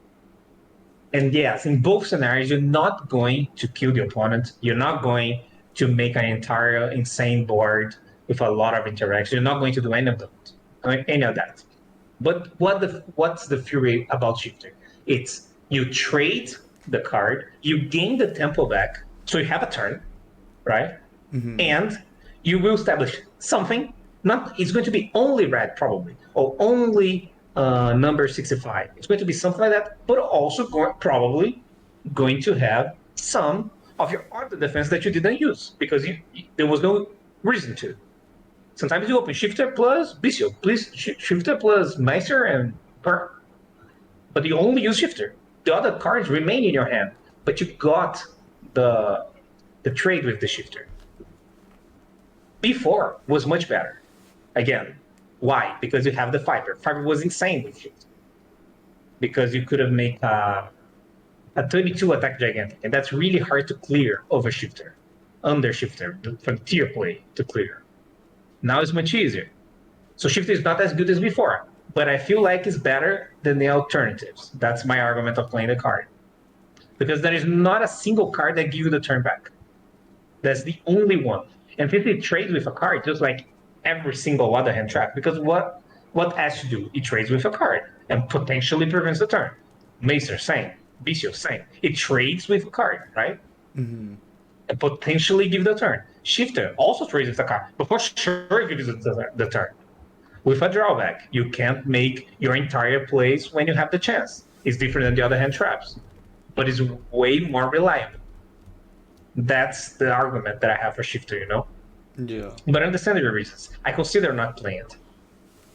And yes, in both scenarios, you're not going to kill the opponent. You're not going to make an entire insane board with a lot of interaction. You're not going to do any of that. But what's the fury about shifting? It's you trade the card, you gain the tempo back, so you have a turn, right? Mm-hmm. And you will establish something. Not it's going to be only red probably, or only number 65. It's going to be something like that, but also probably going to have some of your other defense that you didn't use because there was no reason to. Sometimes you open Shifter plus Bistio, please Shifter plus Meister and Per, but you only use Shifter. The other cards remain in your hand, but you got the the trade with the shifter. Before was much better. Again, why? Because you have the fiber. Fiber was insane with shifter. Because you could have made a 32 attack gigantic, and that's really hard to clear over shifter, under shifter, for the tier play to clear. Now it's much easier. So shifter is not as good as before, but I feel like it's better than the alternatives. That's my argument of playing the card. Because there is not a single card that gives you the turn back. That's the only one. And since it trades with a card, just like every single other hand trap, because what Ash do? It trades with a card and potentially prevents the turn. Macer, same. Bishop, same. It trades with a card, right? Mm-hmm. And potentially give the turn. Shifter also trades with a card, but for sure gives the turn. With a drawback, you can't make your entire plays when you have the chance. It's different than the other hand traps, but it's way more reliable. That's the argument that I have for shifter, Yeah. But understandable reasons. I consider not playing it.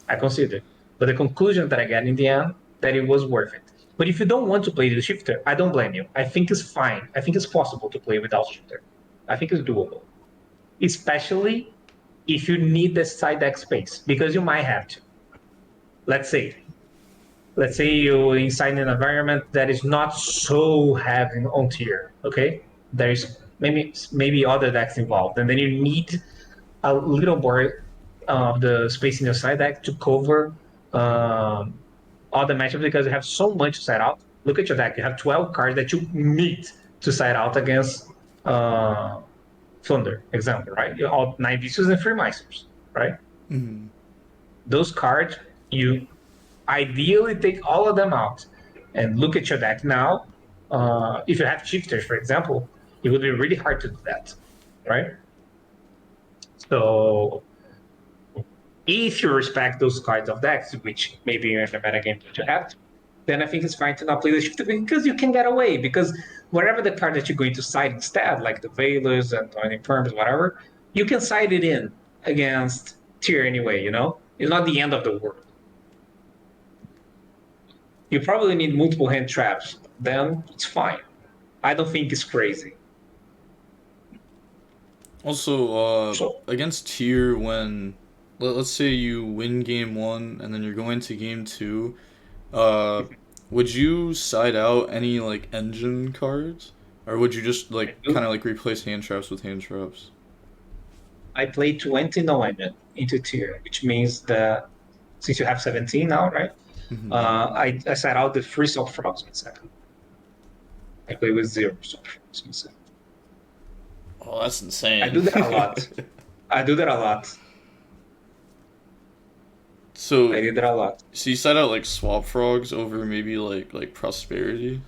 I consider. But the conclusion that I get in the end, that it was worth it. But if you don't want to play the shifter, I don't blame you. I think it's fine. I think it's possible to play without shifter. I think it's doable. Especially if you need the side deck space, because you might have to. Let's say you're inside an environment that is not so heavy on tier, okay? There's maybe other decks involved, and then you need a little more of the space in your side deck to cover all the matchups because you have so much to side out. Look at your deck. You have 12 cards that you need to side out against Thunder, example, right? You all 9 Vicious and 3 Meisters, right? Mm-hmm. Those cards, you ideally take all of them out and look at your deck now. If you have shifters, for example, it would be really hard to do that, right? So if you respect those kinds of decks, which maybe in the metagame that you have to, then I think it's fine to not play the shifter because you can get away. Because wherever the card that you're going to side instead, like the Veilers and the Infirms, whatever, you can side it in against tier anyway, It's not the end of the world. You probably need multiple hand traps, then it's fine. I don't think it's crazy. Also, So against tier, when let's say you win game 1 and then you're going to game 2, would you side out any like engine cards, or would you just like kind of like replace hand traps with hand traps? I play 20 no engine into tier, which means that since you have 17 now, right? Mm-hmm. I set out the free soft frogs in second. I play with 0 soft frogs in second. Oh, that's insane. I do that a lot. I do that a lot. So I did that a lot. So you side out like swap frogs over maybe like prosperity?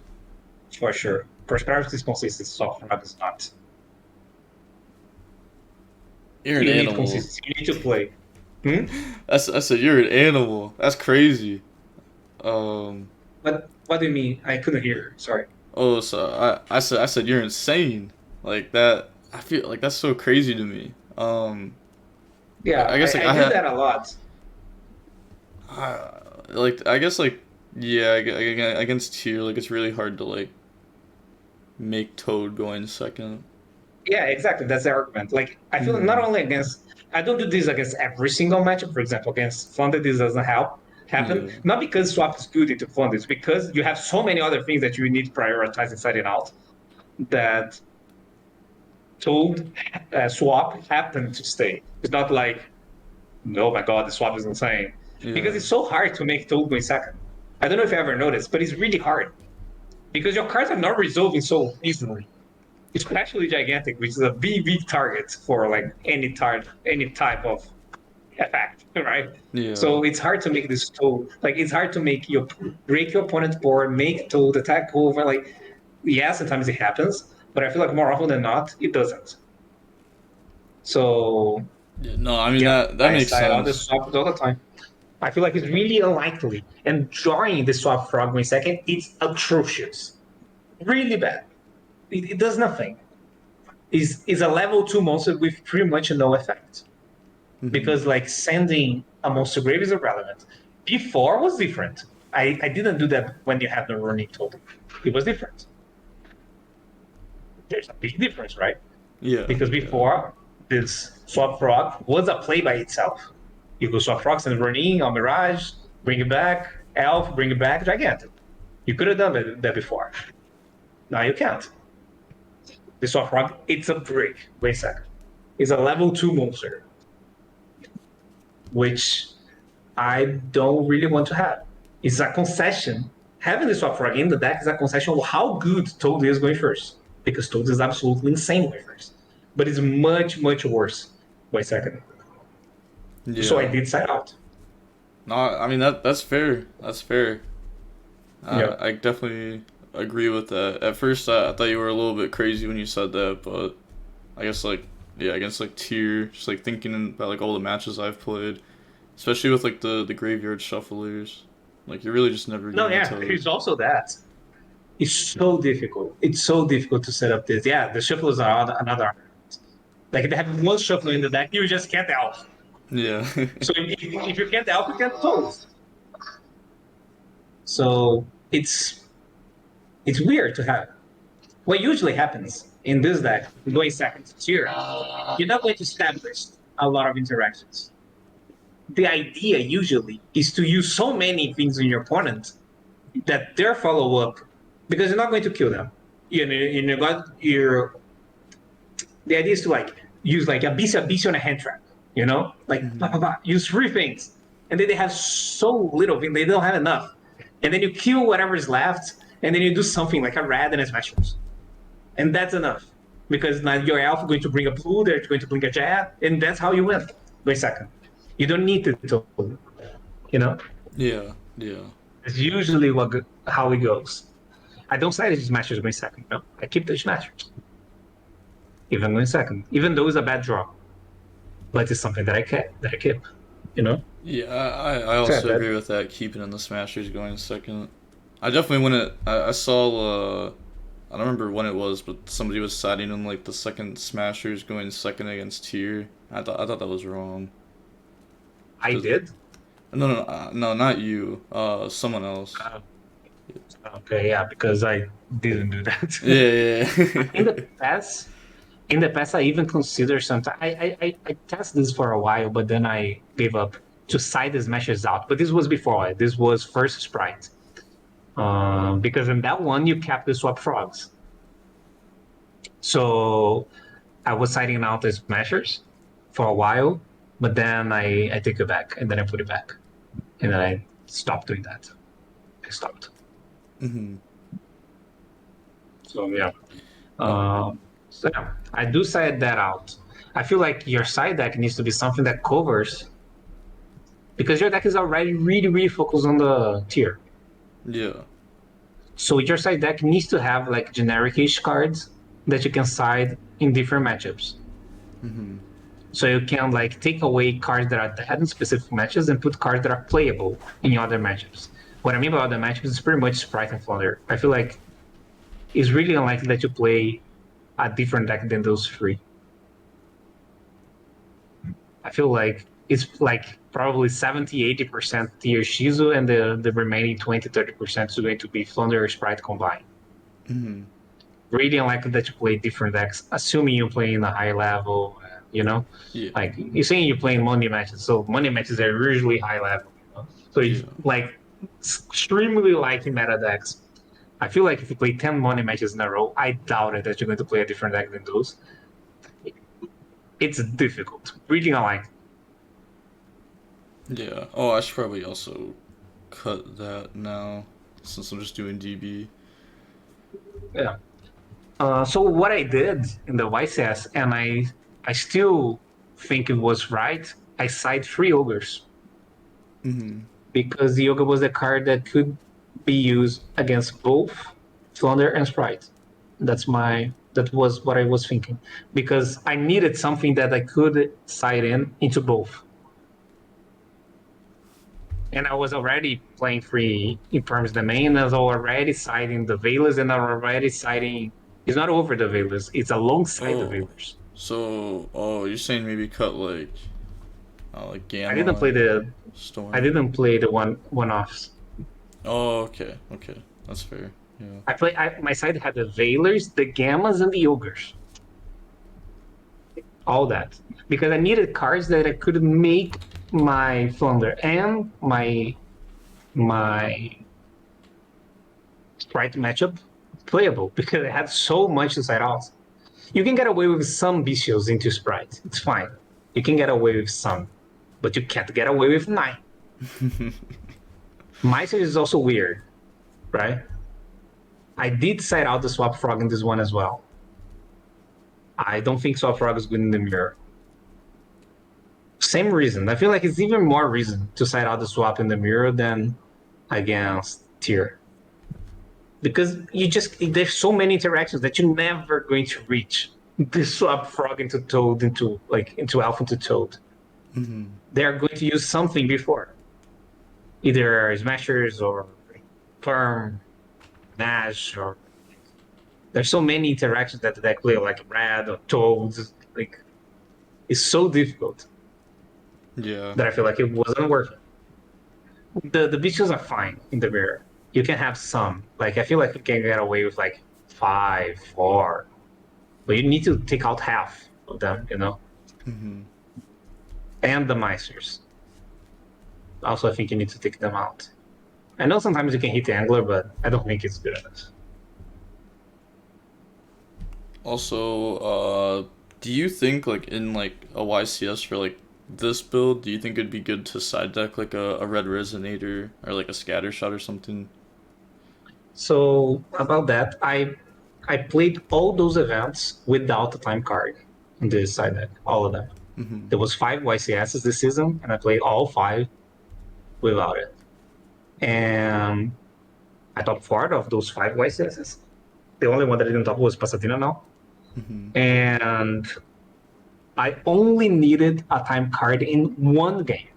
For sure. Prosperity is consistent, soft frog is not. You're an You need animal. consistency. You need to play. I said you're an animal. That's crazy. But what do you mean? I couldn't hear. Sorry. Oh, so I said you're insane. Like that. I feel like that's so crazy to me. Yeah, I guess like I do that a lot. I guess like yeah, against tier, like it's really hard to like make Toad go in second. Yeah, exactly. That's the argument. Like, I feel not only against, I don't do this against every single matchup. For example, against Thunder, this doesn't happen. Yeah. Not because swap is good into Thunder, it's because you have so many other things that you need to prioritize inside and out that Toad swap happened to stay. It's not like, oh my god, the swap is insane. Yeah. Because it's so hard to make Toad go in second. I don't know if you ever noticed, but it's really hard. Because your cards are not resolving so easily. Especially gigantic, which is a big target for like any type of effect, right? Yeah. So it's hard to make this Toad. Like it's hard to make you break your opponent's board, make Toad attack over. Like yeah, sometimes it happens, but I feel like more often than not, it doesn't. So Yeah, no, I mean that makes I out the sense. swap all the time. I feel like it's really unlikely. And drawing the swap frog in second, it's atrocious. Really bad. It does nothing. Is a level 2 monster with pretty much no effect. Because like sending a monster grave is irrelevant. Before was different. I didn't do that when you had the running total. It was different. There's a big difference, right? Yeah. Because before, this swap frog was a play by itself. You go swap frogs and run in on Mirage, bring it back, Elf, bring it back, Gigantic. You could have done that before. Now you can't. The swap frog, it's a brick. Wait a second. It's a level 2 monster, which I don't really want to have. It's a concession. Having the swap frog in the deck is a concession of how good Toad is going first. Because Toad is absolutely insane going first. But it's much, much worse by second. Yeah. So I did side out. No, I mean that's fair. That's fair. Yeah. I definitely agree with that. At first, I thought you were a little bit crazy when you said that, but I guess like yeah, against like tier, just like thinking about like all the matches I've played, especially with like the graveyard shufflers, like you're really just never No, going yeah, to. there's also that. It's so difficult. It's so difficult to set up this. Yeah, the shufflers are another. Like if they have one shuffler in the deck, you just can't elf. Yeah. So if you can't elf, you can't toast. So it's weird to have. What usually happens in this deck, going second tier, you're not going to establish a lot of interactions. The idea usually is to use so many things in your opponent that their follow up, because you're not going to kill them. The idea is to like use like a BC on a hand trap, like blah, blah, blah, use 3 things, and then they have so little thing, they don't have enough, and then you kill whatever's left, and then you do something like a rat and a smashers, and that's enough because now your elf is going to bring a blue, they're going to bring a jet, and that's how you win. Wait a second, you don't need to, you know. Yeah. Yeah. It's usually how it goes. I don't side smashers going second. No, I keep the smashers even going second, even though it's a bad draw. But it's something that I keep. You know. Yeah, I So also agree with that. Keeping in the Smashers going second. I definitely when I saw I don't remember when it was, but somebody was siding in like the second Smashers going second against tier. I thought that was wrong. I did. No, not you. Someone else. Okay, yeah, because I didn't do that. Yeah. in the past, in the past, I even considered sometimes. I tested this for a while, but then I gave up to side the smashers out. But this was before. This was first sprite. Because in that one you kept the swap frogs. So I was siding out the smashers for a while, but then I take it back and then I put it back, and then I stopped doing that. I stopped. hmm So yeah. So yeah, I do side that out. I feel like your side deck needs to be something that covers, because your deck is already really really focused on the tier. Yeah. So your side deck needs to have like generic-ish cards that you can side in different matchups. hmm So you can like take away cards that are dead in specific matches and put cards that are playable in other matchups. What I mean by other matchups is pretty much Sprite and Flounder. I feel like it's really unlikely that you play a different deck than those three. I feel like it's like probably 70-80% tier Shizu, and the remaining 20-30% is going to be Flounder or Sprite combined. hmm Really unlikely that you play different decks, assuming you play in a high level, Yeah. like you're saying you're playing money matches, so money matches are usually high level, so it's Yeah. like extremely light in meta decks. I feel like if you play 10 money matches in a row, I doubt it that you're going to play a different deck than those. It's difficult, really unlikely. Yeah. Oh, I should probably also cut that now since I'm just doing DB. Yeah. So what I did in the YCS, and I still think it was right, I side 3 ogres. hmm Because the yoga was a card that could be used against both Flounder and Sprite. That was what I was thinking. Because I needed something that I could side into both. And I was already playing free in terms of the main, I was already siding the Veilers, and I'm already siding. It's not over the Veilers, it's alongside the Oh. Veilers. You're saying maybe cut like I didn't Gamma play the I Storm. didn't play the one offs. Oh, okay, okay, that's fair. Yeah. My side had the Veilers, the Gammas, and the Ogres. all that, because I needed cards that I could make my Flounder and my Sprite matchup playable, because I had so much inside out. You can get away with some Bestials into Sprite. It's fine. You can get away with some, but you can't get away with 9. Meister is also weird, right? I did side out the Swap Frog in this one as well. I don't think Swap Frog is good in the mirror. Same reason. I feel like it's even more reason to side out the swap in the mirror than against tier. Because there's so many interactions that you're never going to reach the swap frog into toad into alpha into toad. They are going to use something before. Either smashers or perm, nash, or there's so many interactions that the deck play like red or toads. Like it's so difficult. Yeah. That I feel like it wasn't working. The beaches are fine in the mirror. You can have some. Like I feel like you can get away with like 5, 4, but you need to take out half of them, and the Meisters. Also, I think you need to take them out. I know sometimes you can hit the angler, but I don't think it's good enough. Also, do you think like in like a YCS for like this build, do you think it'd be good to side deck like a red resonator or like a scatter shot or something? So about that, I played all those events without the time card on this side deck, all of them. There was 5 YCSs this season, and I played all 5 without it. And I top 4 of those 5 YCSs. The only one that I didn't top was Pasadena now. And I only needed a time card in one game.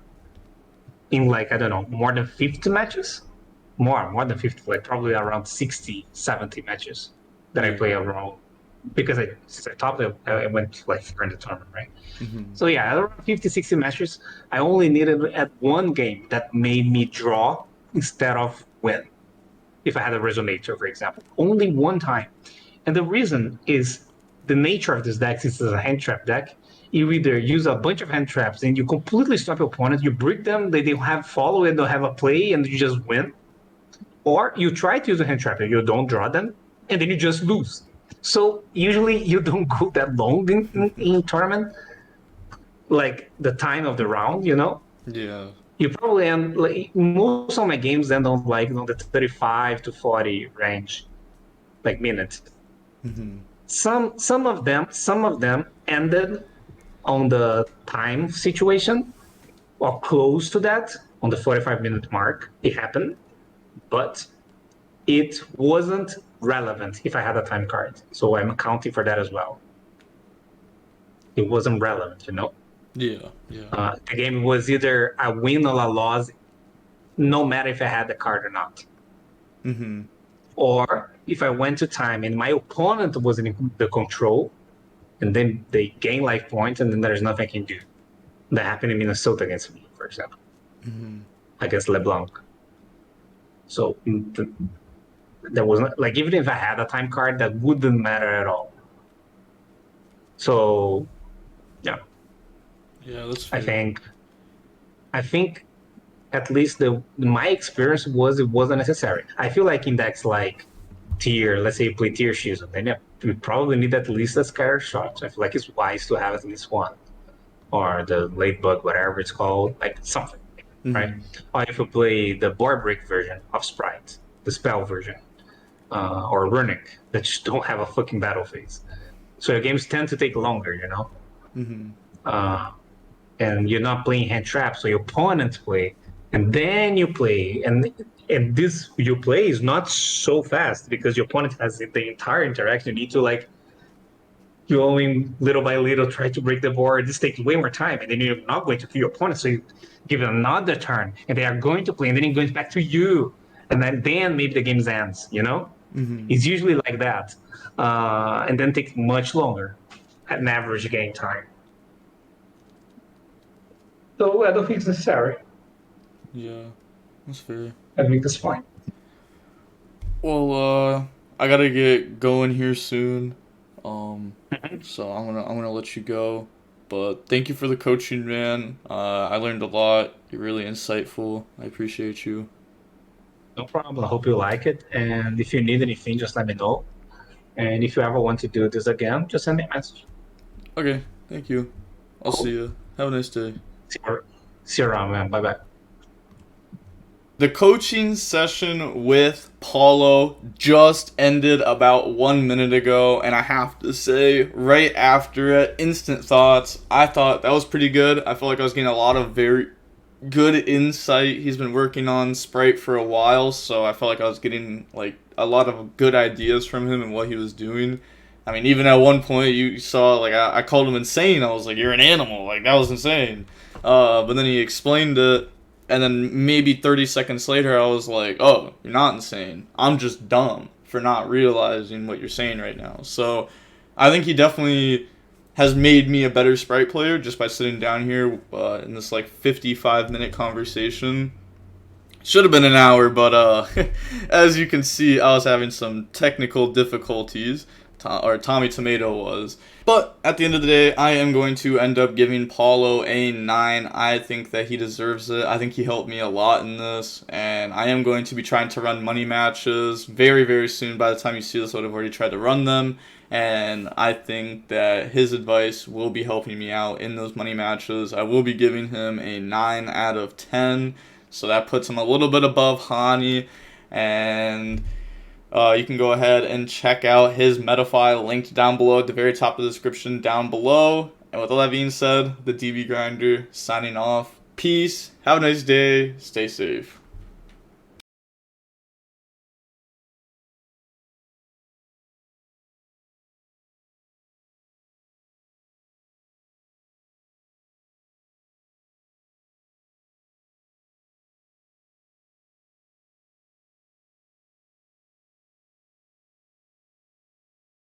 In like, I don't know, more than 50 matches? More than 50, like probably around 60, 70 matches that I play around. Because since I topped it, I went like far in the tournament, right? So yeah, around 50, 60 matches, I only needed at one game that made me draw instead of win. If I had a resonator, for example, only one time. And the reason is the nature of this deck, since it's a hand trap deck, you either use a bunch of hand traps and you completely stop your opponent, you break them, they don't have follow and don't have a play, and you just win. Or you try to use a hand trap and you don't draw them, and then you just lose. So usually you don't go that long in tournament, like the time of the round, Yeah. You probably end like most of my games end on like the 35 to 40 range, like minutes. Some of them ended on the time situation or close to that on the 45-minute mark. It happened, but it wasn't relevant if I had a time card. So I'm accounting for that as well. It wasn't relevant. Yeah. The game was either a win or a loss, no matter if I had the card or not. Or if I went to time and my opponent was in the control, and then they gain life points, and then there's nothing I can do. That happened in Minnesota against me, for example, against LeBlanc. So there wasn't like, even if I had a time card, that wouldn't matter at all. So yeah, That's fair. I think at least my experience was it wasn't necessary. I feel like in decks like tier, let's say you play tier Shizu, then you probably need at least a scatter shot. So I feel like it's wise to have at least one, or the late bug, whatever it's called, like something, right? Or if you play the board break version of Sprite, the spell version, or Runic, that just don't have a fucking battle phase. So your games tend to take longer, and you're not playing hand traps, so your opponents play, and then you play, and this you play is not so fast because your opponent has the entire interaction. You need to like going little by little, try to break the board. This takes way more time, and then you're not going to kill your opponent, so you give it another turn, and they are going to play, and then it goes back to you, and then maybe the game ends. It's usually like that, and then takes much longer at an average game time. So I don't think it's necessary. Yeah, that's fair. I think that's fine. Well, I gotta get going here soon. So I'm gonna let you go. But thank you for the coaching, man. I learned a lot. You're really insightful. I appreciate you. No problem. I hope you like it. And if you need anything, just let me know. And if you ever want to do this again, just send me a message. Okay, thank you. I'll Cool. see you. Have a nice day. See you around, man. Bye bye. The coaching session with Paulo just ended about 1 minute ago, and I have to say, right after it, instant thoughts. I thought that was pretty good. I felt like I was getting a lot of very good insight. He's been working on Sprite for a while, so I felt like I was getting like a lot of good ideas from him and what he was doing. I mean, even at one point you saw like I called him insane. I was like, "You're an animal!" Like that was insane. But then he explained it, and then maybe 30 seconds later, I was like, "Oh, you're not insane. I'm just dumb for not realizing what you're saying right now." So, I think he definitely has made me a better Sprite player just by sitting down here in this like 55-minute conversation. Should have been an hour, but as you can see, I was having some technical difficulties, or Tommy Tomato was. But at the end of the day, I am going to end up giving Paulo a 9. I think that he deserves it. I think he helped me a lot in this, and I am going to be trying to run money matches very, very soon. By the time you see this, I would have already tried to run them, and I think that his advice will be helping me out in those money matches. I will be giving him a 9 out of 10. So that puts him a little bit above Hani, and you can go ahead and check out his Metafy linked down below at the very top of the description down below. And with all that being said, the DB Grinder signing off. Peace. Have a nice day. Stay safe.